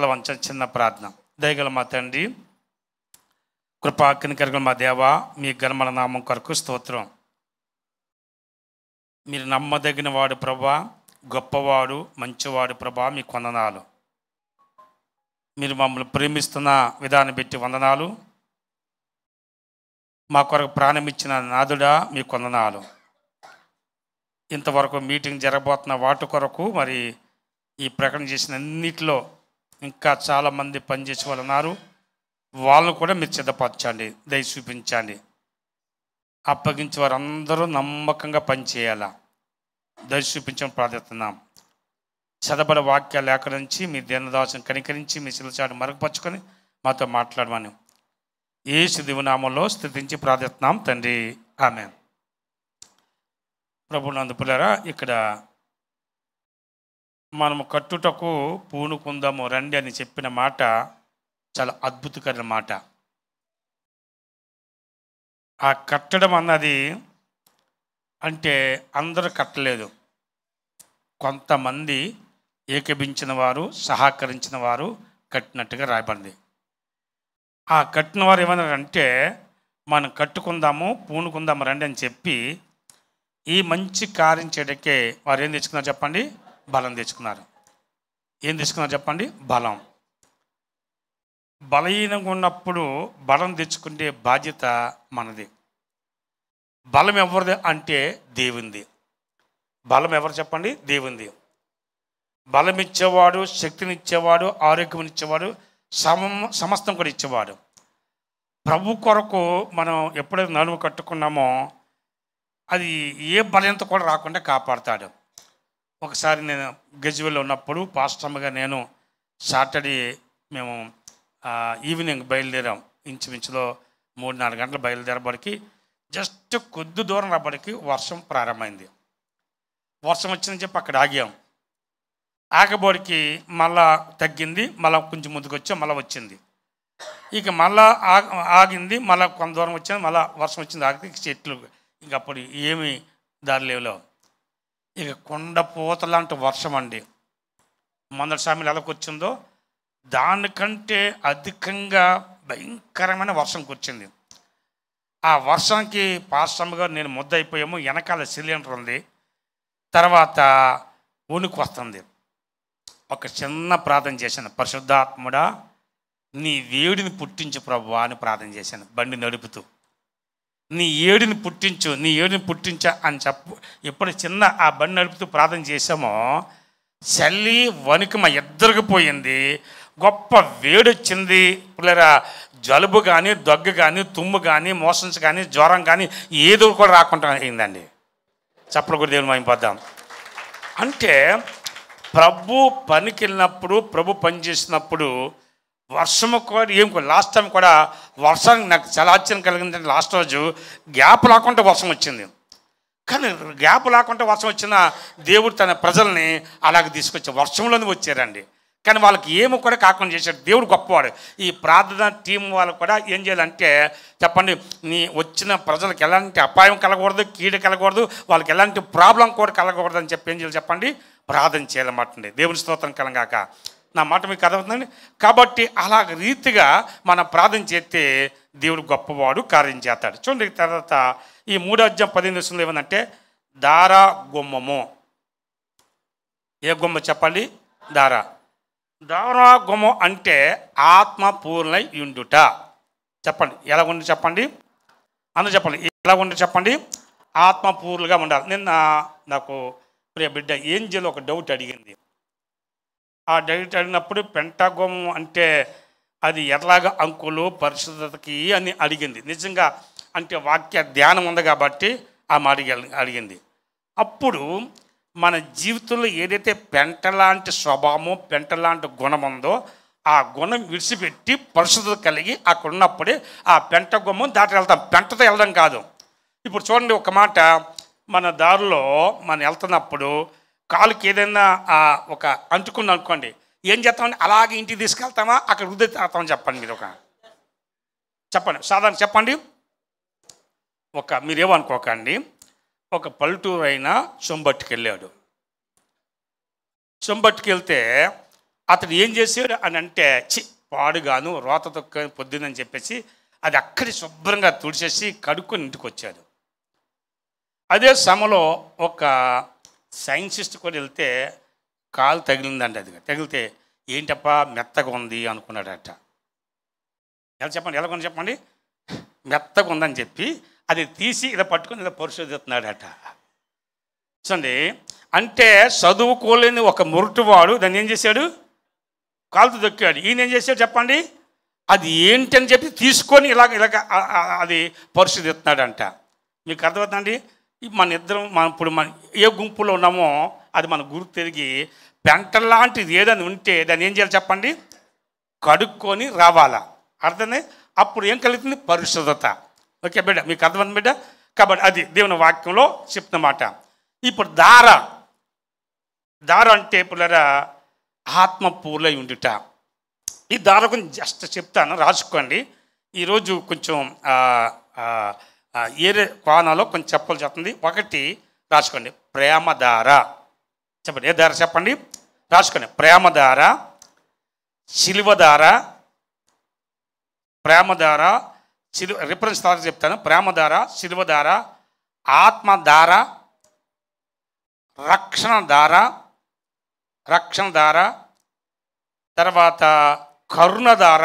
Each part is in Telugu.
వంచ చిన్న ప్రార్థన. దయగల మా తండ్రి, కృపా కనికరగల మా దేవ, మీ ఘనమైన నామం కొరకు స్తోత్రం. మీరు నమ్మదగిన వాడు ప్రభా, గొప్పవాడు, మంచివాడు ప్రభా, మీ వందనాలు. మీరు మమ్మల్ని ప్రేమిస్తున్న విధానం పెట్టి వందనాలు. మా కొరకు ప్రాణం ఇచ్చిన నాదుడా, మీ వందనాలు. ఇంతవరకు మీటింగ్ జరగబోతున్న వాటి కొరకు మరి ఈ ప్రకటన చేసిన అన్నిటిలో ఇంకా చాలామంది పనిచేసే వాళ్ళు ఉన్నారు. వాళ్ళను కూడా మీరు సిద్ధపరచండి, దయ చూపించండి. అప్పగించే వారందరూ నమ్మకంగా పనిచేయాలా దయ చూపించడం ప్రార్థిస్తున్నాం. చదబడ వాక్యాలు ఎక్కడి నుంచి మీ దీనదాసం కనికరించి మీ శిలచాడు మరుగుపరుచుకొని మాతో మాట్లాడమని యేసు దివ్యనామంలో స్తుతించి ప్రార్థిస్తున్నాం తండ్రి, ఆమేన్. ప్రభునందు పిల్లరా, ఇక్కడ మనము కట్టుటకు పూనుకుందాము రండి అని చెప్పిన మాట చాలా అద్భుతకరమైన మాట. ఆ కట్టడం అన్నది అంటే అందరూ కట్టలేదు, కొంతమంది ఏకీభించిన వారు, సహకరించిన వారు కట్టినట్టుగా రాయబడింది. ఆ కట్టిన వారు ఏమన్నారంటే, మనం కట్టుకుందాము పూనుకుందాము రండి అని చెప్పి ఈ మంచి కార్యం చేయడానికే వారు ఏం తెచ్చుకున్నారు చెప్పండి? బలం తెచ్చుకున్నారు. ఏం తెచ్చుకున్నారు చెప్పండి? బలం. బలహీనంగా ఉన్నప్పుడు బలం తెచ్చుకునే బాధ్యత మనది. బలం ఎవరిది అంటే దేవునిది. బలం ఎవరు చెప్పండి? దేవునిది. బలం ఇచ్చేవాడు, శక్తిని ఇచ్చేవాడు, ఆరోగ్యం ఇచ్చేవాడు, సమస్తం కూడా ఇచ్చేవాడు. ప్రభు కొరకు మనం ఎప్పుడైతే నడుము కట్టుకున్నామో అది ఏ బలంతో కూడా రాకుండా కాపాడుతాడు. ఒకసారి నేను గజ్వేల్లో ఉన్నప్పుడు పాస్టర్గా నేను సాటర్డే మేము ఈవినింగ్ బయలుదేరాం. ఇంచుమించులో 3-4 గంటలు బయలుదేరబడికి జస్ట్ కొద్ది దూరం రాబడికి వర్షం ప్రారంభమైంది. వర్షం వచ్చిందని చెప్పి అక్కడ ఆగాం. ఆగబడికి మళ్ళా తగ్గింది, మళ్ళీ కొంచెం ముందుకు వచ్చాం, మళ్ళీ వచ్చింది. ఇక మళ్ళా ఆగింది, మళ్ళీ కొంత దూరం వచ్చింది, మళ్ళీ వర్షం వచ్చింది. ఆగితే చెట్లు ఇంక అప్పుడు ఏమి దారి లేవులో. ఇక కొండపోత లాంటి వర్షం అండి. మొదటి సామెలు ఎలా వచ్చిందో దానికంటే అధికంగా భయంకరమైన వర్షం కూర్చుంది. ఆ వర్షానికి పాస్టమ్గా నేను ముద్ద అయిపోయాము. వెనకాల సిలిండర్ ఉంది, తర్వాత వణుకు వస్తుంది. ఒక చిన్న ప్రార్థన చేశాను, పరిశుద్ధాత్ముడా నీ వేడిని పుట్టించు ప్రభువా అని ప్రార్థన చేశాను. బండి నడుపుతూ నీ ఏడిని పుట్టించు, నీ ఏడిని పుట్టించా అని ఎప్పుడు చిన్న ఆ బండి నడుపుతూ ప్రార్థన చేశామో చలి వణుకు మా ఇద్దరికి పోయింది. గొప్ప వేడి వచ్చింది పిల్లరా. జలుబు కానీ, దగ్గు కానీ, తుమ్ము కానీ, మోషన్స్ కానీ, జ్వరం కానీ ఏదో కూడా రాకుండా అయిందండి. చప్పలు కూడా దేవుని మహిమపద్దాం. అంటే ప్రభు పనికి వెళ్ళినప్పుడు, ప్రభు పని చేసినప్పుడు వర్షము కూడా ఏం లాస్ట్ టైం కూడా వర్షం నాకు చాలా ఆశ్చర్యం కలిగిందంటే, లాస్ట్ రోజు గ్యాప్ లేకుండా వర్షం వచ్చింది. కానీ గ్యాప్ లేకుండా వర్షం వచ్చిన దేవుడు తన ప్రజల్ని అలాగే తీసుకొచ్చారు. వర్షంలోనే వచ్చారండి, కానీ వాళ్ళకి ఏమో కూడా కాకుండా చేశాడు. దేవుడు గొప్పవాడు. ఈ ప్రార్థన టీం వాళ్ళు కూడా ఏం చేయాలంటే చెప్పండి, నీ వచ్చిన ప్రజలకు ఎలాంటి అపాయం కలగకూడదు, కీడు కలగకూడదు, వాళ్ళకి ఎలాంటి ప్రాబ్లం కూడా కలగకూడదు అని చెప్పి ఏం చేయాలి చెప్పండి? ప్రార్థన చేయాలన్నమాట. దేవుని స్తోత్రం కలగాక. నా మాట మీకు అర్థమవుతుందండి. కాబట్టి అలాగ రీతిగా మనం ప్రార్థన చేస్తే దేవుడు గొప్పవాడు, కార్యం చేస్తాడు. చూడండి, తర్వాత ఈ 3:15 ఏమందంటే దారా గుమ్మము. ఏ గుమ్మ చెప్పండి? దారా. దారా గుమ్మం అంటే ఆత్మ పూర్ణై ఉండుట. చెప్పండి ఎలా ఉండి చెప్పండి? అందరూ చెప్పండి ఎలా ఉండి చెప్పండి? ఆత్మ పూర్ణంగా ఉండాలి. నిన్న నాకు ప్రియ బిడ్డ ఏంజల్ ఒక డౌట్ అడిగింది. ఆ డౌట్ అడిగినప్పుడు పెంటాగోమం అంటే అది ఎట్లాగా అంకులు పరిశుద్ధతకి అని అడిగింది. నిజంగా అంటే వాక్య ధ్యానం ఉంది కాబట్టి ఆ మాట అడిగింది. అప్పుడు మన జీవితంలో ఏదైతే పెంటలాంటి స్వభావమో, పెంటలాంటి గుణం ఉందో ఆ గుణం విడిచిపెట్టి పరిశుద్ధత కలిగి అక్కడ ఉన్నప్పుడే ఆ పెంట గుమ్మం దాటి వెళ్తాం. పెంటతో వెళ్ళడం కాదు. ఇప్పుడు చూడండి, ఒక మాట, మన దారిలో మనం వెళ్తున్నప్పుడు కాలుకి ఏదైనా ఒక అంటుకుంది అనుకోండి, ఏం చేస్తామని అలాగే ఇంటికి తీసుకెళ్తామా, అక్కడ వృద్ధి తాగుతామని చెప్పండి. మీరు చెప్పండి, సాధారణ చెప్పండి. మీరేమనుకోకండి, ఒక పల్లెటూరు అయినా చెంబట్టుకు వెళ్ళాడు. చెంబట్టుకు వెళ్తే అతడు ఏం చేశాడు అని అంటే పాడుగాను రోత తొక్క పొద్దునని చెప్పేసి అది అక్కడి శుభ్రంగా తుడిచేసి కడుక్కొని ఇంటికి వచ్చాడు. అదే సమలో ఒక సైంటిస్ట్ కూడా వెళ్తే కాలు తగిలిందండి. అది తగిలితే ఏంటప్ప మెత్తగా ఉంది అనుకున్నాడట. ఎలా చెప్పండి, ఎలా కొని చెప్పండి, మెత్తగా ఉందని చెప్పి అది తీసి ఇలా పట్టుకొని ఇలా పరిశోధిస్తున్నాడట. చూడండి, అంటే చదువుకోలేని ఒక మురుటువాడు దాన్ని ఏం చేశాడు, కాలుతో దొక్కాడు. ఈయన ఏం చేశాడు చెప్పండి, అది ఏంటని చెప్పి తీసుకొని ఇలాగ అది పరిశోధిస్తున్నాడంట. మీకు అర్థమవుతుందండి. మన ఇద్దరం ఇప్పుడు మన ఏ గుంపులో ఉన్నామో అది మన గుర్తు తిరిగి పెంట లాంటిది ఏదని ఉంటే దాన్ని ఏం చేయాలి చెప్పండి, కడుక్కొని రావాలా. అర్థమే, అప్పుడు ఏం కలుగుతుంది, పరిశుద్ధత. ఓకే బిడ్డ, మీకు అర్థమైంది బిడ్డ. కాబట్టి అది దేవుని వాక్యంలో చెప్తున్నమాట. ఇప్పుడు దార అంటే పిల్లరా ఆత్మ పూలై ఉండుట. ఈ దార గురించి జస్ట్ చెప్తాను, రాసుకోండి. ఈరోజు కొంచెం ఏరే కోణాలో కొంచెం చెప్పాల్సి వస్తుంది. ఒకటి రాసుకోండి, ప్రేమధార. చెప్పండి, ఏ దార చెప్పండి, రాసుకోండి. ప్రేమధార, శిలువధార, ప్రేమధార, రిఫరెన్స్ తర్వాత చెప్తాను. ప్రేమధార, శిలువధార, ఆత్మధార, రక్షణధార, తర్వాత కరుణధార,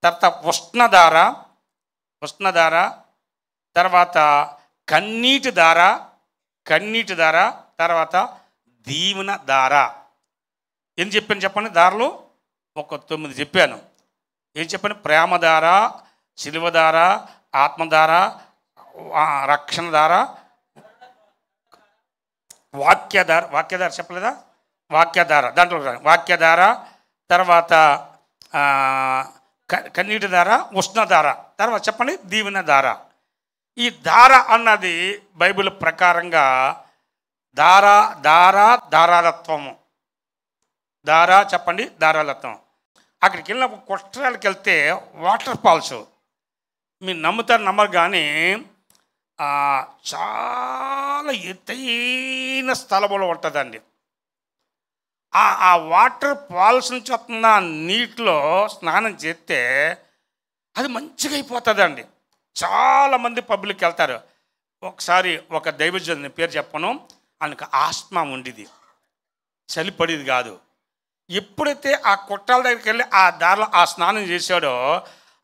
తర్వాత ఉష్ణధార, తర్వాత కన్నీటి ధార, తర్వాత దీవెన ధార. ఏం చెప్పాను చెప్పండి, దారిలో ఒక 9 చెప్పాను. ఏం చెప్పాను, ప్రేమధార, శిలువధార, ఆత్మధార, రక్షణధార, వాక్యధార చెప్పలేదా, వాక్యధార, దాంట్లో వాక్యధార, తర్వాత కన్నీటి ధార, ఉష్ణధార, తర్వాత చెప్పండి దీవెన ధార. ఈ ధార అన్నది బైబిల్ ప్రకారంగా ధారాళత్వము. చెప్పండి, ధారాళత్వం. అక్కడికి వెళ్ళినప్పుడు కుష్ఠరాలకు వెళ్తే వాటర్ ఫాల్స్ మీరు నమ్మరు కానీ చాలా ఎత్తైన స్థలంలో ఉంటుందండి. ఆ వాటర్ ఫాల్స్ నుంచి వస్తున్న నీటిలో స్నానం చేస్తే అది మంచిగా అయిపోతుందండి. చాలామంది పబ్లిక్ వెళ్తారు. ఒకసారి ఒక దైవజనుని పేరు చెప్పను, ఆయనకు ఆస్మా ఉండేది, చలి పడేది కాదు. ఎప్పుడైతే ఆ కుట్టాల దగ్గరికి వెళ్ళి ఆ దారిలో ఆ స్నానం చేశాడో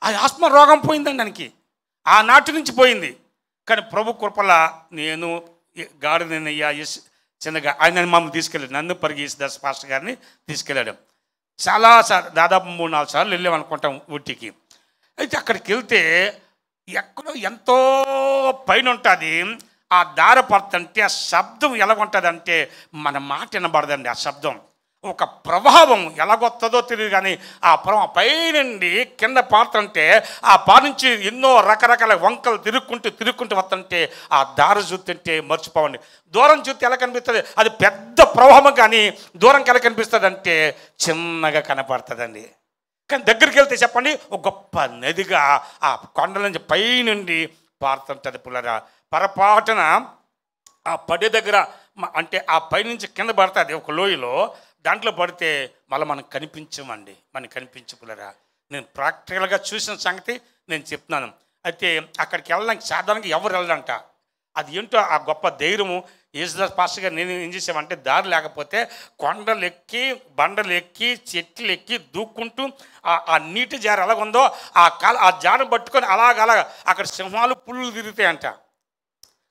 ఆ ఆస్మా రోగం పోయిందండి ఆయనకి, ఆనాటి నుంచి పోయింది. కానీ ప్రభు కృపల నేను గాడిదనయ్యా చిన్నగా ఆయన మమ్మల్ని తీసుకెళ్ళాడు, నన్ను పరిగేసి దాస్ పాస్టర్ గారిని తీసుకెళ్ళాడు. చాలాసార్లు దాదాపు 3-4 సార్లు వెళ్ళామనుకుంటాం ఊటీకి. అయితే అక్కడికి వెళ్తే ఎక్కడో ఎంతో పైన ఉంటుంది. ఆ దార పడుతుంటే ఆ శబ్దం ఎలాగుంటుందంటే మన మాట వినబడదండి. ఆ శబ్దం ఒక ప్రభావం ఎలాగొస్తుందో తెలియదు కానీ ఆ ప్రభావం పైనుండి కింద పారుతుంటే ఆ పారు నుంచి ఎన్నో రకరకాల వంకలు తిరుక్కుంటూ వస్తుంటే ఆ దార చూస్తుంటే మర్చిపోవండి. దూరం చూస్తే ఎలా కనిపిస్తుంది, అది పెద్ద ప్రవాహం, కానీ దూరంకి ఎలా కనిపిస్తుంది అంటే చిన్నగా కనపడుతుందండి. కానీ దగ్గరికి వెళ్తే చెప్పండి ఒక గొప్ప నదిగా ఆ కొండల నుంచి పైనుండి పారుతుంటుంది. పుల్లరా పొరపాటున ఆ పడే దగ్గర అంటే ఆ పైనుంచి కింద పడుతుంది ఒక లోయలో, దాంట్లో పడితే మళ్ళీ మనకు కనిపించమండి, మనకు కనిపించుకులరా. నేను ప్రాక్టికల్గా చూసిన సంగతి నేను చెప్తున్నాను. అయితే అక్కడికి వెళ్ళడానికి సాధారణంగా ఎవరు వెళ్ళడంట. అది ఏంటో ఆ గొప్ప ధైర్యము. యేసుదాస్ పాస్టర్ గారు నేను ఏం చేసామంటే దారి లేకపోతే కొండలు ఎక్కి బండలు ఎక్కి చెట్లు ఎక్కి దూక్కుంటూ ఆ నీటి జార ఎలాగుందో ఆ జార పట్టుకొని అలాగ అక్కడ సింహాలు పుల్లు తిరుగుతాయంట.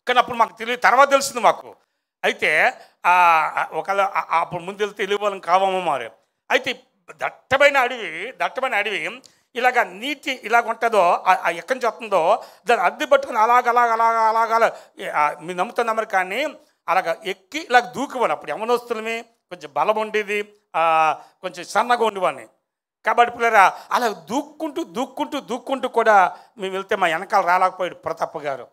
కానీ అప్పుడు మాకు తెలియదు, తర్వాత తెలిసింది మాకు. అయితే ఒకవేళ అప్పుడు ముందు వెళ్తే వెళ్ళిపోవాలని కావామో మరి. అయితే దట్టమైన అడవి ఇలాగ నీటి ఇలాగ ఉంటుందో ఎక్కడి నుంచి వస్తుందో దాన్ని అద్దె పట్టుకుని అలాగ మీరు నమ్ముతున్నారు. కానీ అలాగ ఎక్కి ఇలాగ దూకువాని. అప్పుడు యవనస్తులమే కొంచెం బలం ఉండేది, కొంచెం సన్నగా ఉండేవాడిని. కాబట్టి పిల్లరా అలా దూక్కుంటూ కూడా మేము వెళ్తే మా వెనకాల రాలేకపోయాడు ప్రతాప్ గారు.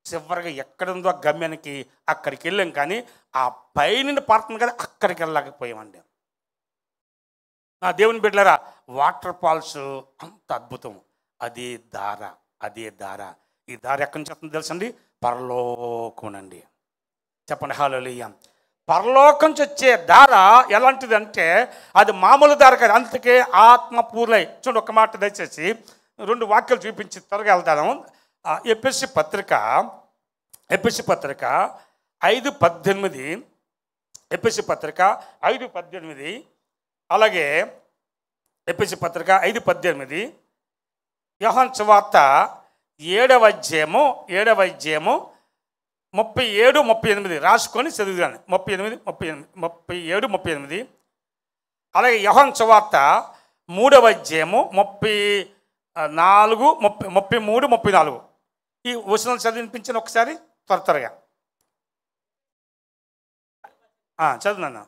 చివరిగా ఎక్కడుందో గమ్యానికి అక్కడికి వెళ్ళాం. కానీ ఆ పైన పడుతుంది కదా అక్కడికి వెళ్ళలేకపోయామండి. నా దేవుని బిడ్డలారా, వాటర్ ఫాల్స్ అంత అద్భుతం. అదే దార. ఈ దార ఎక్కడి నుంచి వస్తుందో తెలుసండి, పరలోకమునండి. చెప్పండి హల్లెలూయా. పరలోకం నుంచి వచ్చే ధార ఎలాంటిదంటే అది మామూలు ధార కాదు. అందుకే ఆత్మపూర్లై. చూడండి ఒక మాట దయచేసి 2 వాక్యాలు చూపించి త్వరగా వెళ్తాను. ఎఫెసీ పత్రిక 5:18, ఎఫెసీ పత్రిక 5:18, అలాగే ఎఫెసీ పత్రిక 5:18, యోహాను సువార్త 7వ అధ్యాయము 37, 38 రాసుకొని చదువుగాను. 37, 38. అలాగే యోహాను సువార్త 3వ అధ్యాయము 34, 33, 34 ఈ వచనాలు చదివినిపించిన ఒకసారి త్వరగా చదువున్నాను.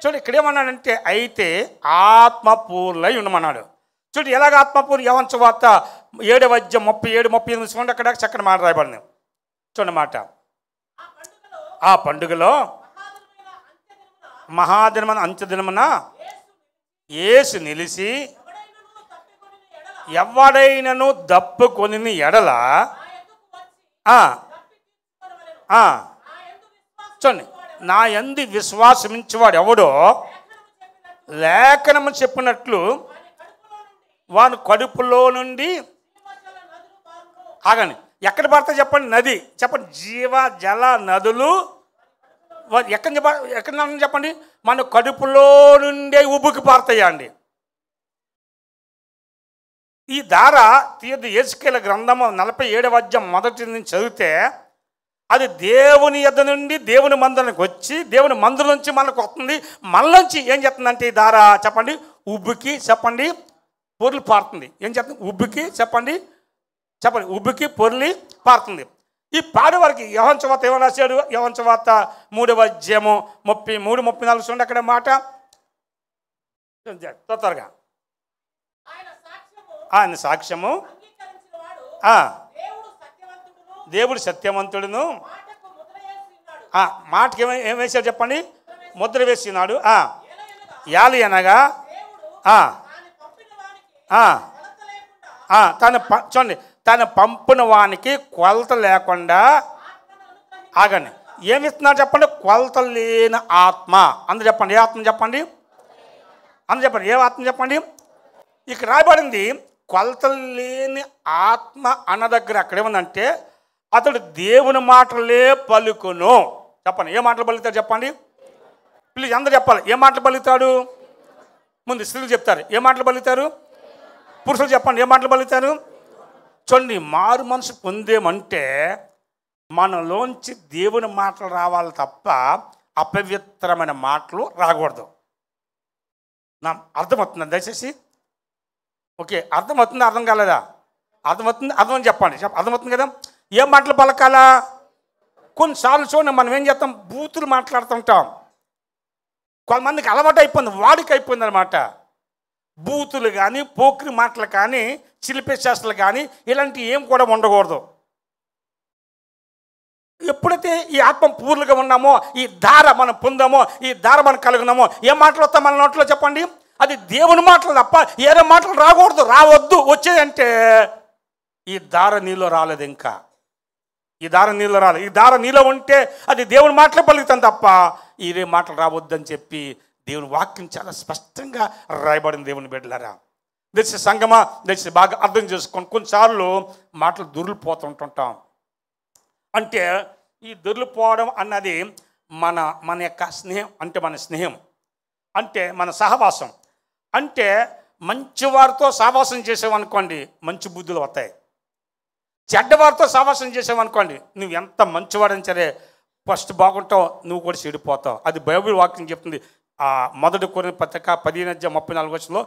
చూడు ఇక్కడ ఏమన్నాడంటే అయితే ఆత్మపూర్లై ఉండమన్నాడు. చూడు ఎలాగ ఆత్మపూర్ యోహాను సువార్త 7వ అధ్యాయం 37, 38 చూడండి. అక్కడ చక్కని మాట రాయబడింది. చూడండి మాట. ఆ పండుగలో మహాదినమున అంత్యదినమున యేసు నిలిచి ఎవడైనను దప్పుకొని ఎడల చూడండి నా యందు విశ్వాసమించేవాడు ఎవడో లేఖనము చెప్పినట్లు వాని కడుపులో నుండి ఆగండి ఎక్కడ పడతాయి చెప్పండి? నది చెప్పండి. జీవ జల నదులు ఎక్కడ చెప్పండి? మన కడుపులో నుండే ఉబ్బుకి పారుతాయా అండి. ఈ ధార తీర్థ యేసుకేల గ్రంథము 47వ అధ్యాయం మొదటి నుంచి చదివితే అది దేవుని యొద్ద నుండి దేవుని మందిరానికి వచ్చి దేవుని మందిరం నుంచి మనకు వస్తుంది. మనలోంచి ఏం చెప్తుందంటే ఈ ధార చెప్పండి ఉబ్బుకి చెప్పండి పొర్లి పారుతుంది. ఏం చెప్తుంది? ఉబ్బుకి చెప్పండి ఉబ్బుకి పొర్లి పారుతుంది. ఈ పాడు వారికి యోహాను సువార్త ఏమో రాశాడు? యోహాను సువార్త 3వ అధ్యాయము 33, 34 చూడండి. అక్కడ మాట త్వరగా ఆయన సాక్ష్యము దేవుడు సత్యవంతుడును మాటకి ఏం వేసాడు చెప్పండి? ముద్ర వేసినాడు. యాలి అనగా చూడండి తన పంపిన వానికి కొలత లేకుండా ఆగండి ఏమిస్తున్నారు చెప్పండి? కొలత లేని ఆత్మ. అందరూ చెప్పండి ఏ ఆత్మ చెప్పండి? అందరూ చెప్పండి ఏ ఆత్మ చెప్పండి? ఇక్కడ రాయబడింది కొలత లేని ఆత్మ అన్న దగ్గర అక్కడేముందంటే అతడు దేవుని మాటలే పలుకును. చెప్పండి ఏ మాటలు పలుకుతాడు చెప్పండి? ప్లీజ్ అందరూ చెప్పాలి ఏ మాటలు పలుకుతాడు? ముందు స్త్రీలు చెప్తారు ఏ మాటలు పలుకుతారు, పురుషులు చెప్పండి ఏ మాటలు పలుకుతారు. చూడండి మారు మనసు పొందేమంటే మనలోంచి దేవుని మాటలు రావాలి తప్ప అపవిత్రమైన మాటలు రాకూడదు. నా అర్థమవుతుందా దయచేసి? ఓకే అర్థమవుతుందా అర్థం కాలేదా? అర్థమవుతుంది అర్థమని చెప్పండి అర్థమవుతుంది కదా. ఏం మాటలు పలకాలా? కొన్నిసార్లు చూడండి మనం ఏం చేస్తాం బూతులు మాట్లాడుతుంటాం. కొంతమందికి అలవాటు అయిపోయింది, వాడికి అయిపోయింది అనమాట. బూతులు కానీ పోకిరి మాటలు కానీ చిలిపే చేష్టలు కానీ ఇలాంటివి ఏం కూడా ఉండకూడదు. ఎప్పుడైతే ఈ ఆత్మ పూర్లుగా ఉన్నామో ఈ ధార మనం పొందామో ఈ ధార మనం కలిగినామో ఏం మాటలు వస్తాం మన నోట్లో చెప్పండి? అది దేవుని మాటలు తప్ప ఏదో మాటలు రాకూడదు, రావద్దు. వచ్చేయంటే ఈ ధార నీలో రాలేదు, ఇంకా ఈ ధార నీలో రాలేదు. ఈ ధార నీలో ఉంటే అది దేవుని మాటలే పలుకుతాం తప్ప ఇదే మాటలు రావద్దని చెప్పి దేవుని వాక్యం చాలా స్పష్టంగా రాయబడింది. దేవుని బిడ్డలారా దయచేసి సంగమా దయచేసి బాగా అర్థం చేసుకొని కొన్నిసార్లు మాటలు దొరికిపోతుంటుంటాం. అంటే ఈ దొరికిపోవడం అన్నది మన యొక్క స్నేహం, అంటే మన స్నేహం అంటే మన సహవాసం. అంటే మంచివారితో సహవాసం చేసావనుకోండి మంచి బుద్ధులు వస్తాయి. చెడ్డవారితో సహవాసం చేసావనుకోండి నువ్వు ఎంత మంచివాడని సరే ఫస్ట్ బాగుంటావు, నువ్వు కూడా చెడిపోతావు. అది బైబిల్ వాక్యం చెప్తుంది. 1 కొరింథీ పత్రిక 15:34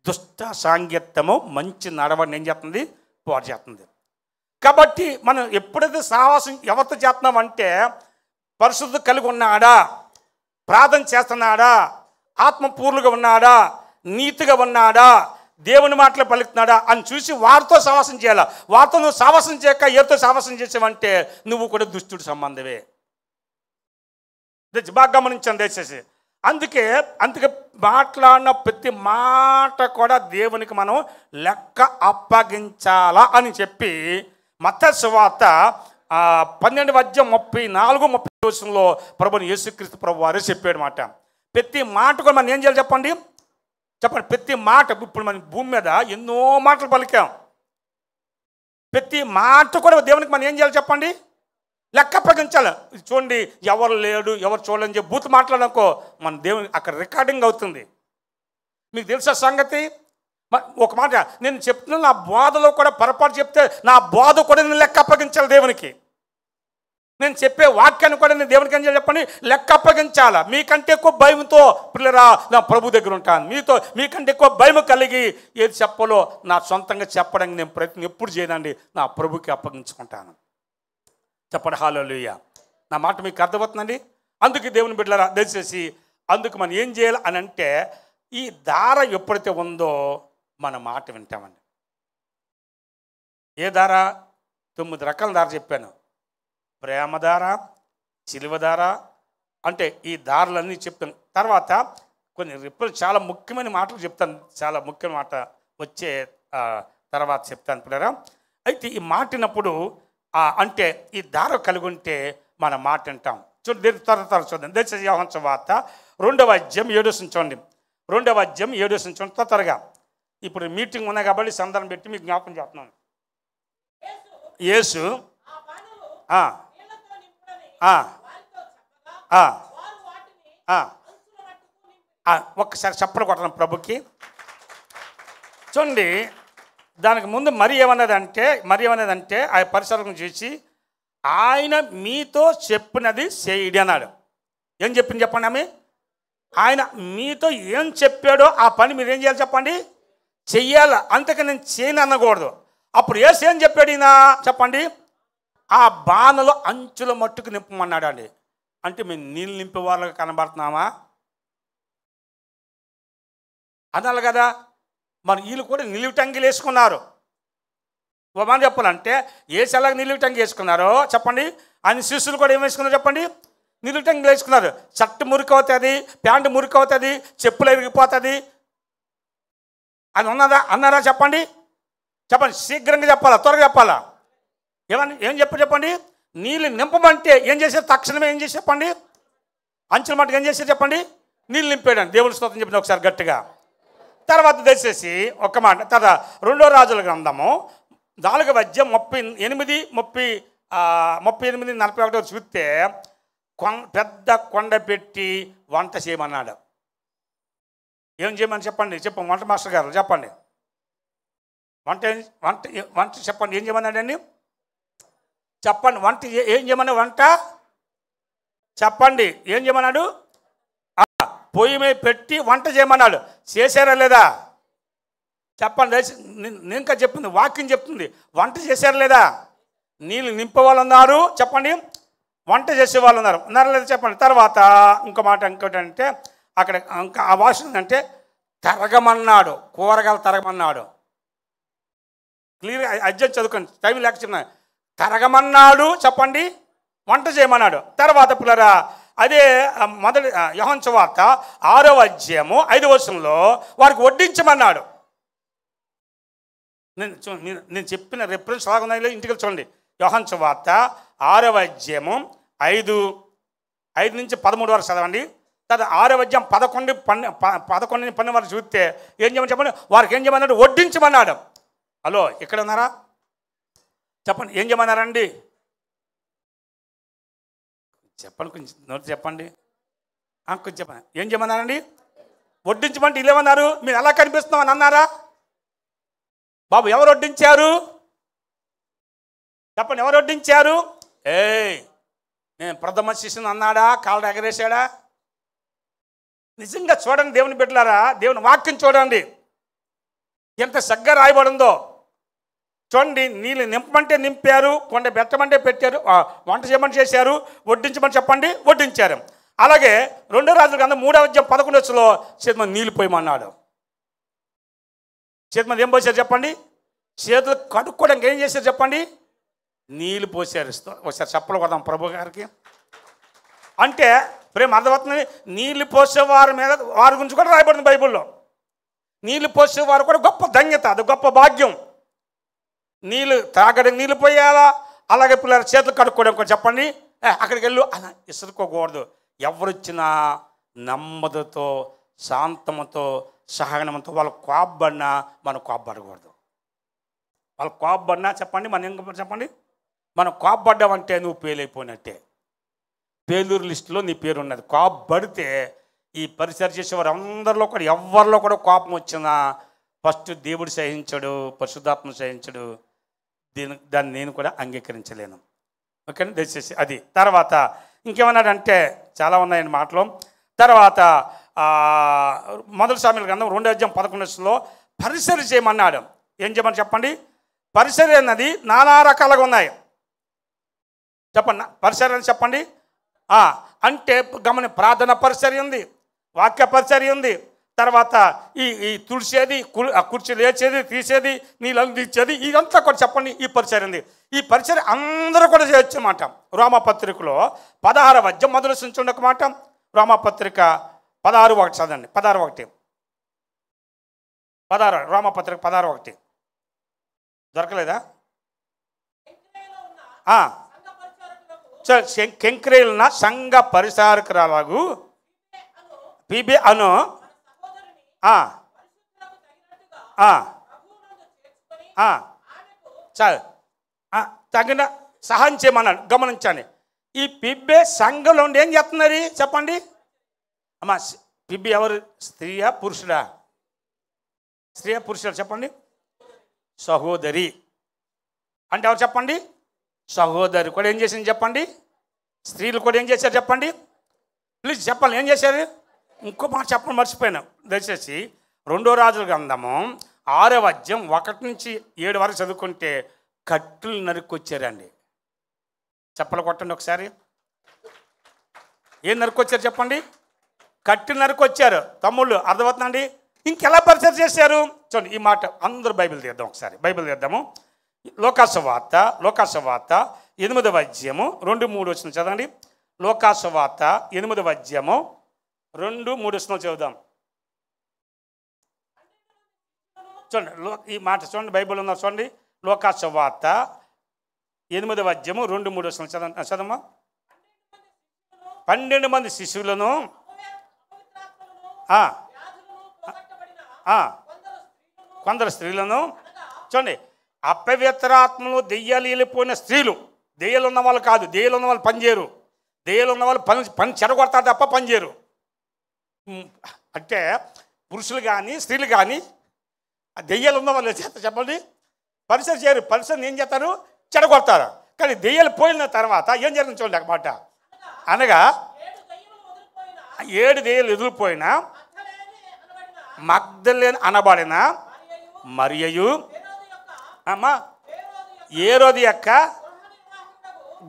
దుష్ట సాంగత్యము మంచి నడవడిని ఏం చేస్తుంది? పాడు చేస్తుంది. కాబట్టి మనం ఎప్పుడైతే సహవాసం ఎవరితో చేస్తున్నామంటే పరిశుద్ధ కలిగి ఉన్నాడా, ప్రార్థన చేస్తున్నాడా, ఆత్మపూర్లుగా ఉన్నాడా, నీతిగా ఉన్నాడా, దేవుని మాటలు పలుకుతున్నాడా అని చూసి వారితో సహవాసం చేయాలి. వారితో నువ్వు సహవాసం చేయక ఎవరితో సహవాసం చేసావంటే నువ్వు కూడా దుష్టుడి సంబంధమే. బాగా గమనించండి దయచేసి. అందుకే మాట్లాడిన ప్రతి మాట కూడా దేవునికి మనం లెక్క అప్పగించాలా అని చెప్పి మత్తయి సువార్త 12:34-30 ప్రభుని యేసుక్రీస్తు ప్రభు వారు చెప్పాడు మాట. ప్రతి మాట కూడా మనం ఏం చేయాలి చెప్పండి? ప్రతి మాట. ఇప్పుడు మన భూమి మీద ఎన్నో మాటలు పలికాం. ప్రతి మాట కూడా దేవునికి మనం ఏం చేయాలి చెప్పండి? లెక్క అప్పగించాలి. చూడండి, ఎవరు లేడు, ఎవరు చూడలేని చెప్పి బూత్ మాట్లాడనుకో, మన దేవుని అక్కడ రికార్డింగ్ అవుతుంది. మీకు తెలుసా సంగతి? ఒక మాట నేను చెప్తున్నాను, నా బోధలో కూడా పొరపాటు చెప్తే నా బోధ కూడా నేను లెక్క అప్పగించాలి దేవునికి. నేను చెప్పే వాక్యాన్ని కూడా నేను దేవునికి ఏం చేయాలి చెప్పండి? లెక్క అప్పగించాలా. మీకంటే ఎక్కువ భయంతో పిల్లరా నా ప్రభు దగ్గర ఉంటాను. మీకంటే ఎక్కువ భయం కలిగి ఏది చెప్పాలో నా సొంతంగా చెప్పడానికి నేను ప్రయత్నం ఎప్పుడు చేయనండి, నా ప్రభుకి అప్పగించుకుంటాను. చెప్పండి హల్లెలూయా. నా మాట మీకు అర్థమవుతుందండి? అందుకే దేవుని బిడ్డలారా దయచేసి అందుకు మనం ఏం చేయాలి అని అంటే, ఈ దార ఎప్పుడైతే ఉందో మన మాట వింటామండి. ఏ దార? 9 రకాల దార చెప్పాను. ప్రేమధార, సిలువధార, అంటే ఈ దారులన్నీ చెప్తాను. తర్వాత కొన్ని రిప్పులు చాలా ముఖ్యమైన మాటలు చెప్తాను. చాలా ముఖ్యమైన మాట వచ్చే తర్వాత చెప్తాను పిల్లరా. అయితే ఈ మాటినప్పుడు అంటే ఈ దార కలిగి ఉంటే మన మాట వింటాం. చూడండి, త్వర చూద్దాం. దయచేసి యోహాను సువార్త 2:7 చూడండి. 2:7 చూడండి త్వరగా. ఇప్పుడు మీటింగ్ ఉన్నాయి కాబట్టి సందర్భం పెట్టి మీకు జ్ఞాపకం చేస్తున్నాను. యేసు ఒక్కసారి చప్పలు కొట్టడం ప్రభుకి. చూడండి, దానికి ముందు మరి ఏమన్నదంటే ఆ పరిసరం చూసి ఆయన మీతో చెప్పినది చేయడి అన్నాడు. ఏం చెప్పింది చెప్పండి? ఆమె ఆయన మీతో ఏం చెప్పాడో ఆ పని మీరు ఏం చేయాలి చెప్పండి? చెయ్యాలి. అంతేకా నేను చేయను అనకూడదు. అప్పుడు యేసు ఏం చెప్పాడు ఈయన చెప్పండి? ఆ బాణలో అంచుల మట్టుకు నింపమన్నాడు అండి. అంటే మేము నీళ్ళు నింపే వాళ్ళకి కనబడుతున్నామా అనాలి కదా. మరి వీళ్ళు కూడా నిలువు టంగిలు వేసుకున్నారు. ఒక మాట చెప్పాలంటే యేసు ఎలాగ నిలువు టంగి వేసుకున్నారో చెప్పండి, ఆయన శిష్యులు కూడా ఏం వేసుకున్నారో చెప్పండి? నిలువు టంగిలు వేసుకున్నారు. షర్ట్ మురికి అవుతుంది, ప్యాంటు మురికి అవుతుంది, చెప్పులు ఎరిగిపోతుంది అని అన్నారా చెప్పండి? శీఘ్రంగా చెప్పాలా, త్వరగా చెప్పాలా? ఏం చెప్పండి? నీళ్ళు నింపమంటే ఏం చేశారు? తక్షణమే ఏం చేసి చెప్పండి? అంచుల మట్టుకు ఏం చేశారు చెప్పండి? నీళ్ళు నింపాడు. దేవుని స్తోత్రం చెప్పిన ఒకసారి గట్టిగా. తర్వాత దయచేసి ఒక్క మాట. తర్వాత 2 రాజుల గ్రంథము 4:38-41 చూస్తే పెద్ద కొండ పెట్టి వంట చేయమన్నాడు. ఏం చేయమని చెప్పండి? వంట మాస్టర్ గారు చెప్పండి. వంట చెప్పండి. ఏం చేయమన్నాడండి? చెప్పండి. వంట ఏం చేయమన్నా? వంట చెప్పండి. ఏం చేయమన్నాడు? పొయ్యి మీద పెట్టి వంట చేయమన్నాడు. చేశారా లేదా చెప్పండి. నేను ఇంకా చెప్తుంది, వాక్యం చెప్తుంది. వంట చేశారా లేదా? నీళ్ళు నింపే వాళ్ళు ఉన్నారు చెప్పండి, వంట చేసే వాళ్ళు ఉన్నారా లేదా చెప్పండి. తర్వాత ఇంకో మాట ఇంకోటి అంటే అక్కడ ఇంకా ఆ భాష అంటే తరగమన్నాడు, కూరగాయలు తరగమన్నాడు. క్లియర్గా అడ్జస్ట్ చదువుకోండి, టైం లేక చెప్తున్నాను. తరగమన్నాడు చెప్పండి, వంట చేయమన్నాడు. తర్వాత పిల్లరా అదే మొదటి యోహాను సువార్త 6:5 వారికి వడ్డించమన్నాడు. నేను చెప్పిన రెఫరెన్స్ లాగా ఉన్నాయి, ఇంటికి చూడండి. యోహాను సువార్త 6:5-13 వరకు చదవండి. తర్వాత 6:11-12 వరకు చూస్తే ఏం చేయమని చెప్పండి? వారికి ఏం చేయమన్నాడు? వడ్డించమన్నాడు. హలో, ఇక్కడ ఉన్నారా చెప్పండి. ఏం చేయమన్నారండి చెప్పండి, కొంచెం నోటి చెప్పండి, కొంచెం చెప్పండి. ఏం చేయమన్నారండి? వడ్డించమంటే ఇల్లేమన్నారు? మీరు ఎలా కనిపిస్తున్నాం అని అన్నారా? బాబు ఎవరు వడ్డించారు చెప్పండి? ఎవరు వడ్డించారు? నేను ప్రథమ శిష్యుని అన్నాడా? కాళ్ళు ఎగరేశాడా? నిజంగా చూడండి దేవుని బిడ్డలారా, దేవుని వాక్యం చూడండి ఎంత చక్కగా రాయబడిందో. చూడండి, నీళ్ళు నింపమంటే నింపారు, కొండ పెట్టమంటే పెట్టారు, వంట చేయమని చేశారు, వడ్డించమని చెప్పండి వడ్డించారు. అలాగే 2 రాజుల గ్రంథం 3:11 చేతి నీళ్ళు పోయమన్నాడు. చేతి మీద ఏం పోసారు చెప్పండి? చేతులు కడుక్కోవడానికి ఏం చేశారు చెప్పండి? నీళ్ళు పోసారు. ఒకసారి చెప్పలు కొడదాం ప్రభు గారికి. అంటే ప్రేమ అర్థమవుతుంది. నీళ్లు పోసే వారి మీద వారి గురించి కూడా రాయబడింది బైబిల్లో. నీళ్లు పోసే వారు కూడా గొప్ప ధన్యత, అది గొప్ప భాగ్యం. నీళ్ళు తాగడానికి నీళ్ళు పోయాలా, అలాగే పిల్లల చేతులు కడుక్కోవడం కూడా చెప్పండి. అక్కడికి వెళ్ళు అలా ఇసురుకోకూడదు. ఎవరొచ్చినా నెమ్మదితో, శాంతముతో, సహనంతో వాళ్ళు కోపబడినా మనం కోపపడకూడదు. వాళ్ళు కోపబడినా చెప్పండి, మనం ఏం చెప్పండి, మనం కోపపడ్డామంటే నువ్వు ఫెయిల్ అయిపోయినట్టే. ఫెయిల్యూర్ లిస్టులో నీ పేరు ఉన్నది. కోపపడితే ఈ పరిసర చేసేవారు అందరిలో కూడా ఎవరిలో కూడా కోపం వచ్చినా ఫస్ట్ దేవుడు సహించడు, పరిశుద్ధాత్మ సహించడు. దాన్ని నేను కూడా అంగీకరించలేను. ఓకేనా, దయచేసి అది. తర్వాత ఇంకేమన్నాడంటే చాలా ఉన్నాయండి మాటలు. తర్వాత మొదటి సామెతల గ్రంథం 2:11 పరిసరి చేయమన్నాడు. ఏం చేయమని చెప్పండి. పరిసరి అన్నది నానా రకాలుగా ఉన్నాయి. చెప్పండి, పరిసరి అని చెప్పండి. అంటే గమని ప్రార్థన పరిసరి ఉంది, వాక్య పరిసరి ఉంది. తర్వాత ఈ తుడిచేది, కుర్చీ లేచేది, తీసేది, నీళ్ళని తీసేది, ఇదంతా కూడా చెప్పండి ఈ పరిచయం ఉంది. ఈ పరిచయం అందరూ కూడా చేయొచ్చు అన్నమాట. రోమపత్రికలో 16వ అధ్యాయం మొదలు నుంచి ఒక మాట. రోమపత్రిక 16:1 చదండి. 16:1 రోమపత్రిక 16:1 దొరకలేదా? కెంక్రేలున్న సంఘ పరిచారకురాలకు పీబే అను తగిన సహాయం చేయమన్నాడు. గమనించండి, ఈ పిబ్బే సంఘంలో ఉండి ఏం చేస్తున్నారు చెప్పండి. అమ్మా, పిబ్బి ఎవరు? స్త్రీయా పురుషుడా? స్త్రీయా పురుషుడా చెప్పండి. సహోదరి అంటే ఎవరు చెప్పండి? సహోదరి కూడా ఏం చేసింది చెప్పండి. స్త్రీలు కూడా ఏం చేశారు చెప్పండి. ప్లీజ్ చెప్పండి, ఏం చేశారు? ఇంకో మాట చెప్పండి, మర్చిపోయాను. దయచేసి 2 రాజుల గ్రంథము 6వ అధ్యాయం 1 నుంచి 7 వరకు చదువుకుంటే కట్టులు నరుక్కొచ్చారండి. చెప్పలు కొట్టండి ఒకసారి. ఏం నరుక్కొచ్చారు చెప్పండి? కట్టులు నరుక్కొచ్చారు. తమ్ముళ్ళు అర్థమవుతుందండి. ఇంకెలా పరిచయం చేశారు చూడండి. ఈ మాట అందరూ బైబిల్ తీద్దాం ఒకసారి. బైబిల్ తీద్దాము. లోకాసువార్త 8వ అధ్యాయము 2-3 చదవండి. లోకాసువార్త 8వ అధ్యాయము 2-3 చదువుదాం. చూడండి, ఈ మాట చూడండి, బైబిల్ ఉన్నా చూడండి. లోకాసువార్త 8వ అధ్యాయము 2-3 చదవమ్మా. 12 మంది శిశువులను కొందరు స్త్రీలను చూడండి. అపవిత్రాత్మలు, దెయ్యాలు వెళ్ళిపోయిన స్త్రీలు. దెయ్యాలు ఉన్న వాళ్ళు కాదు, దెయ్యాలు ఉన్న వాళ్ళు పనిచేయరు. దెయ్యాలు ఉన్న వాళ్ళు పని చెడగొడతారు తప్ప పనిచేయరు. అంటే పురుషులు కానీ స్త్రీలు కానీ దెయ్యాలు ఉన్న వాళ్ళు చేస్తారు చెప్పండి, పరిసర చేయరు. పరిసరం ఏం చేస్తారు? చెడగొడతారు. కానీ దెయ్యాలు పోయిన తర్వాత ఏం జరిగింది చూడండి అన్నమాట. అనగా 7 దెయ్యాలు ఎదురుపోయినా మగ్దలేని అనబడిన మరియయు అమ్మా ఏరోది యొక్క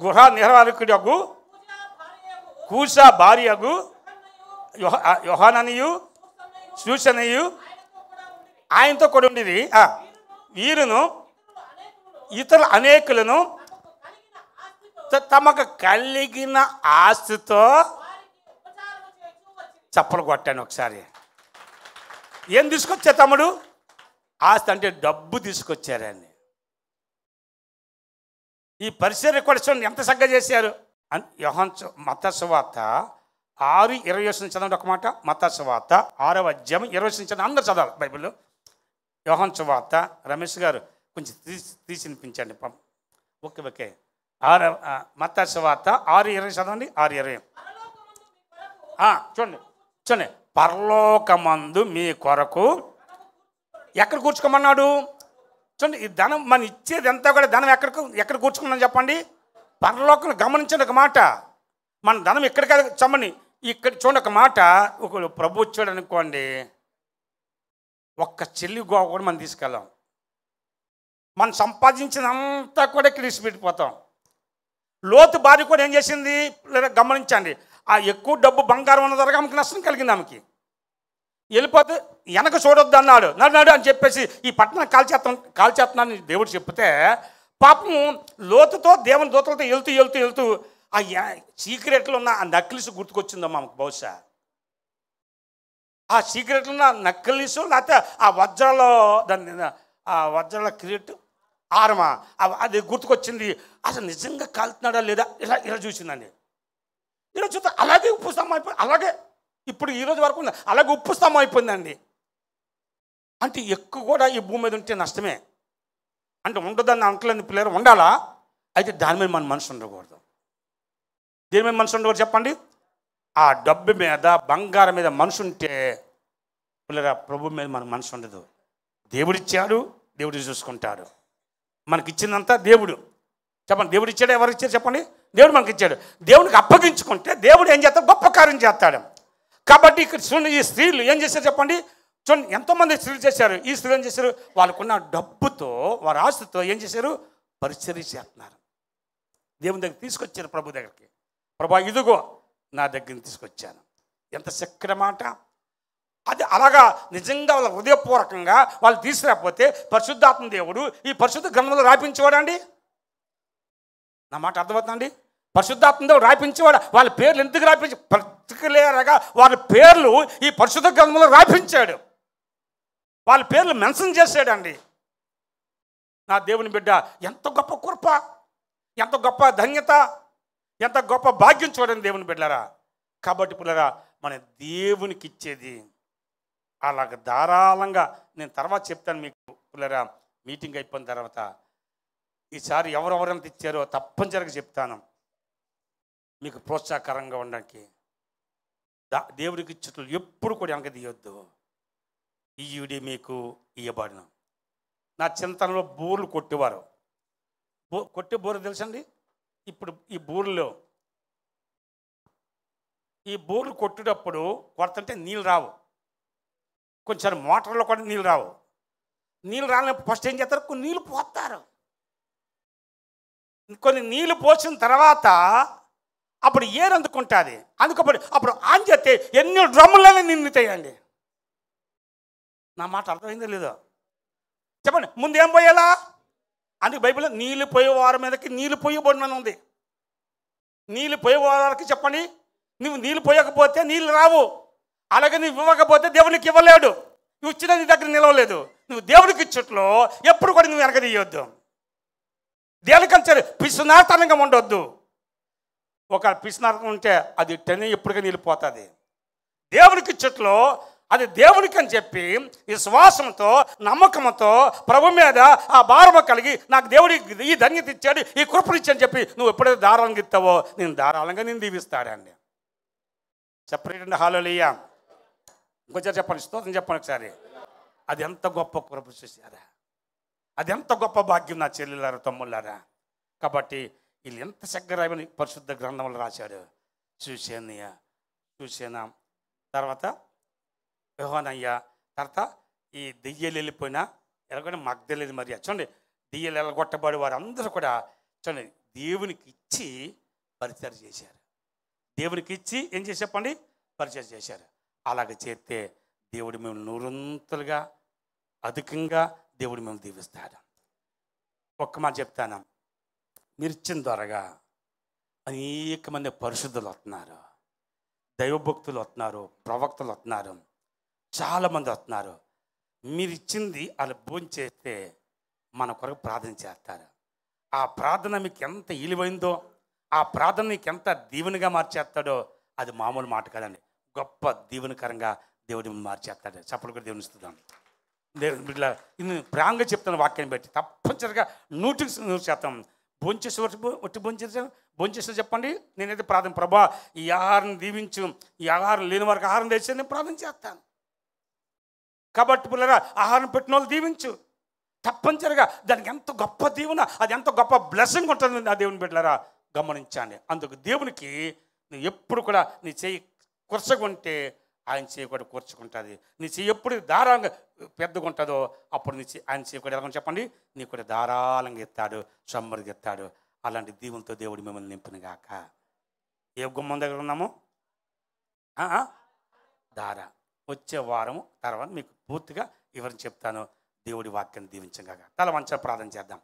గృహ నిర్వాహకుడు కూసా భార్యగు యోహాననియు సూసనయు ఆయనతో కూడా ఉండేది. వీరును ఇతరులు అనేకులను తమకు కలిగిన ఆస్తితో చప్పలు కొట్టాను ఒకసారి. ఏం తీసుకొచ్చా తమ్ముడు? ఆస్తి అంటే డబ్బు తీసుకొచ్చారని. ఈ పరిచర్య కూడా చూడండి ఎంత చక్కగా చేశారు. మత్తయి సువార్త 6:20 చదవండి ఒక మాట. మత్తయి సువార్త 6వ అధ్యాయం 20 చదవండి. అందరూ చదవాలి బైబిల్లో. యోహాను సువార్త రమేష్ గారు కొంచెం తీసి వినిపించండి. ఓకే. మత్తయి సువార్త 6:20 చదవండి. 6:20 చూడండి. పరలోకమందు మీ కొరకు ఎక్కడ కూర్చుకోమన్నాడు చూడండి. ఈ ధనం మనం ఇచ్చేది అంతా కూడా ధనం ఎక్కడ కూర్చుకున్నాం చెప్పండి. పరలోకం. గమనించండి ఒక మాట. మన ధనం ఎక్కడికి చెప్పండి. ఇక్కడ చూడండి ఒక మాట. ఒక ప్రభు వచ్చాడు అనుకోండి, ఒక్క చెల్లి గోవ కూడా మనం తీసుకెళ్ళాం. మనం సంపాదించినంతా కూడా ఇక్కడ విడిచిపెట్టిపోతాం. లోతు భార్య కూడా ఏం చేసింది లేదా గమనించండి. ఆ ఎక్కువ డబ్బు బంగారం ఉన్న ధరగా ఆమెకి నష్టం కలిగింది. ఆమెకి వెళ్ళిపోతే వెనక చూడొద్దు అన్నాడు అని చెప్పేసి ఈ పట్టణం కాల్చేస్తున్నాను దేవుడు చెప్తే పాపం లోతుతో దేవుని దూతలతో వెళ్తూ ఆ సీక్రెట్లో ఉన్న ఆ నక్లిస్ గుర్తుకొచ్చిందో మాకు బహుశా. ఆ సీక్రెట్లో ఉన్న నక్లిసు లేకపోతే ఆ వజ్రాలో దాన్ని ఆ వజ్రాల క్రియేట్ ఆరమా అది గుర్తుకొచ్చింది. అసలు నిజంగా కాలుతున్నాడా లేదా ఇలా ఇలా చూసిందండి. ఇలా చూస్తే అలాగే ఉప్పు స్తంభం అయిపోయి అలాగే ఇప్పుడు ఈరోజు వరకు ఉంది, అలాగే ఉప్పు స్తంభం అయిపోయిందండి. అంటే ఎక్కువ కూడా ఈ భూమి మీద ఉంటే నష్టమే. అంటే ఉండదని అంటలేని పిల్లలు ఉండాలా, అయితే దాని మీద మన మనసు ఉండకూడదు. దేని మీద మనసు ఉండకూడదు చెప్పండి? ఆ డబ్బు మీద బంగారం మీద మనసు ఉంటే పిల్లల ప్రభు మీద మన మనసు ఉండదు. దేవుడిచ్చాడు, దేవుడు చూసుకుంటాడు. మనకిచ్చిందంతా దేవుడు. చెప్పండి, దేవుడు ఇచ్చాడు, ఎవరు ఇచ్చారు చెప్పండి? దేవుడు మనకి ఇచ్చాడు. దేవుడికి అప్పగించుకుంటే దేవుడు ఏం చేస్తాడు? గొప్ప కార్యం చేస్తాడు. కాబట్టి ఇక్కడ చూడండి, ఈ స్త్రీలు ఏం చేశారు చెప్పండి? చూడండి, ఎంతోమంది స్త్రీలు చేశారు. ఈ స్త్రీలు ఏం చేశారు? వాళ్ళకున్న డబ్బుతో, వారి ఆస్తితో ఏం చేశారు? పరిచర్య చేస్తున్నారు. దేవుని దగ్గర తీసుకొచ్చారు, ప్రభు దగ్గరికి. ప్రభా ఇదిగో నా దగ్గరికి తీసుకొచ్చాను. ఎంత చక్కటి మాట అది. అలాగా నిజంగా వాళ్ళ హృదయపూర్వకంగా వాళ్ళు తీసుకురాకపోతే పరిశుద్ధాత్మ దేవుడు ఈ పరిశుద్ధ గ్రంథంలో రాయించేవాడండి. నా మాట అర్థమవుతుందండి? పరిశుద్ధాత్మ దేవుడు రాయించేవాడు. వాళ్ళ పేర్లు ఎందుకు రాయించి పర్టికులర్గా వాళ్ళ పేర్లు ఈ పరిశుద్ధ గ్రంథంలో రాయించాడు. వాళ్ళ పేర్లు మెన్షన్ చేశాడండి. నా దేవుని బిడ్డ, ఎంత గొప్ప కృప, ఎంత గొప్ప ధన్యత, ఎంత గొప్ప భాగ్యం చూడండి దేవుని బిడ్డలారా. కాబట్టి పిల్లరా, మన దేవునికి ఇచ్చేది అలాగ ధారాళంగా. నేను తర్వాత చెప్తాను మీకు పిల్లరా, మీటింగ్ అయిపోయిన తర్వాత. ఈసారి ఎవరెవరంత ఇచ్చారో తప్పనిసరిగా చెప్తాను మీకు ప్రోత్సాహకరంగా ఉండడానికి. దేవుడికి ఇచ్చేట్లు ఎప్పుడు కూడా వెనక తీయొద్దు. ఈయుడి మీకు ఇయ్యబడిన. నా చింతనలో బోర్లు కొట్టేవారు. కొట్టే బోర్లు తెలుసండి? ఇప్పుడు ఈ బోర్లు కొట్టేటప్పుడు కొడుతుంటే నీళ్ళు రావు. కొంచెం మోటార్లో కూడా నీళ్ళు రావు. నీళ్ళు రాలేనప్పుడు ఫస్ట్ ఏం చేస్తారు? కొన్ని నీళ్ళు పోస్తారు. కొన్ని నీళ్ళు పోసిన తర్వాత అప్పుడు ఏరు అందుకుంటుంది. అప్పుడు ఆన్ చేస్తే ఎన్ని డ్రమ్ములనే నిండుతాయండి. నా మాట అర్థమైందో లేదో చెప్పండి. ముందు ఏం పోయాలా? అందుకు బైబిల్లో నీళ్ళు పోయేవారి మీదకి నీళ్ళు పోయబడినని ఉంది. నీళ్ళు పోయేవారికి చెప్పండి, నువ్వు నీళ్ళు పోయకపోతే నీళ్ళు రావు. అలాగే నువ్వు ఇవ్వకపోతే దేవునికి ఇవ్వలేడు. నువ్వు ఇచ్చిన నీ దగ్గర నిలవలేదు. నువ్వు దేవుడికి ఇచ్చట్లో ఎప్పుడు కూడా నువ్వు వెనక తీయొద్దు. దేనికంటే పిసునార్తనంగా ఉండొద్దు. ఒక పిసునార్తం ఉంటే అది ఎప్పటికీ నిలిపోతుంది. దేవునికి ఇచ్చట్లో అది దేవునికి అని చెప్పి విశ్వాసంతో, నమ్మకంతో ప్రభు మీద ఆ భారమ కలిగి నాకు దేవుడి ఈ ధన్యత ఇచ్చాడు, ఈ కృపనిచ్చని చెప్పి నువ్వు ఎప్పుడైతే ధారాళంగా ఇస్తావో నేను ధారాళంగా నేను దీవిస్తాడండి. చెప్పండి హల్లెలూయా. ఇంకొంచెం చెప్పండి, స్తోత్రం చెప్పండి ఒకసారి. అది ఎంత గొప్ప కృప చూసారా, అది ఎంత గొప్ప భాగ్యం నా చెల్లెలారా, తమ్ముళ్ళారా. కాబట్టి వీళ్ళు ఎంత చక్కగా పరిశుద్ధ గ్రంథంలో రాశాడు. చూసానా తర్వాత యోహానయ్య, తర్వాత ఈ దెయ్యాలు వెళ్ళిపోయినా ఎలాగొని మగ్ధలేని మరియ. చూడండి, దెయ్యాలు ఎలగొట్టబడి వారు అందరూ కూడా చూడండి దేవునికి ఇచ్చి పరిచయం చేశారు. దేవునికి ఇచ్చి ఏం చేసి చెప్పండి? పరిచయం చేశారు. అలాగ చేస్తే దేవుడు మేము నూరంతలుగా అధికంగా దేవుడు మేము దీవిస్తాడు. ఒక్క మాట చెప్తాను, మీరు ఇచ్చిన ద్వారాగా అనేక మంది పరిశుద్ధులు వస్తున్నారు, దైవభక్తులు వస్తున్నారు, ప్రవక్తలు వస్తున్నారు, చాలామంది వస్తున్నారు. మీరు ఇచ్చింది వాళ్ళు భోజనం చేస్తే మన కొరకు ప్రార్థన చేస్తారు. ఆ ప్రార్థన మీకు ఎంత విలువైందో, ఆ ప్రార్థన నీకు ఎంత దీవెనగా మార్చేస్తాడో అది మామూలు మాట కదండి. గొప్ప దీవెనకరంగా దేవుడి మార్చేస్తాడు. చప్పలు కూడా దేవుని ఇస్తున్నాం. దేవుని బిడ్డల ఇన్ని ప్రాంగంగా చెప్తున్న వాక్యాన్ని బట్టి తప్పనిసరిగా 100% భోంచేసి ఒట్టి భోంచేసి చెప్పండి. నేనైతే ప్రార్థన, ప్రభా ఈ ఆహారం దీవించు, ఈ ఆహారం లేని వారికి ఆహారం తెచ్చి నేను ప్రార్థన చేస్తాను. కాబట్టి పిల్లరా, ఆహారం పెట్టిన వాళ్ళు దీవించు. తప్పనిసరిగా దానికి ఎంత గొప్ప దీవెన, అది ఎంత గొప్ప బ్లెస్సింగ్ ఉంటుంది ఆ దేవుని బిడ్డలారా, గమనించండి. అందుకు దేవునికి నువ్వు ఎప్పుడు కూడా నీ చెయ్యి కూర్చకుంటే ఆయన చెయ్యి కూడా కూర్చుకుంటుంది. నీ చెయ్యి ఎప్పుడు ధారాళంగా పెద్దగా ఉంటుందో అప్పుడు నీ ఆయన చెయ్యి కూడా ఎలా చెప్పండి, నీ కూడా ధారాళంగా ఎత్తాడు, సమ్మరిగా ఎత్తాడు. అలాంటి దీవులతో దేవుడు మిమ్మల్ని నింపునుగాక. ఏ గుమ్మం దగ్గర ఉన్నాము? దార. వచ్చే వారం తర్వాత మీకు పూర్తిగా వివరం చెప్తాను. దేవుడి వాక్యాన్ని దీవించగాక. తల మంచిగా ప్రార్థన చేద్దాం.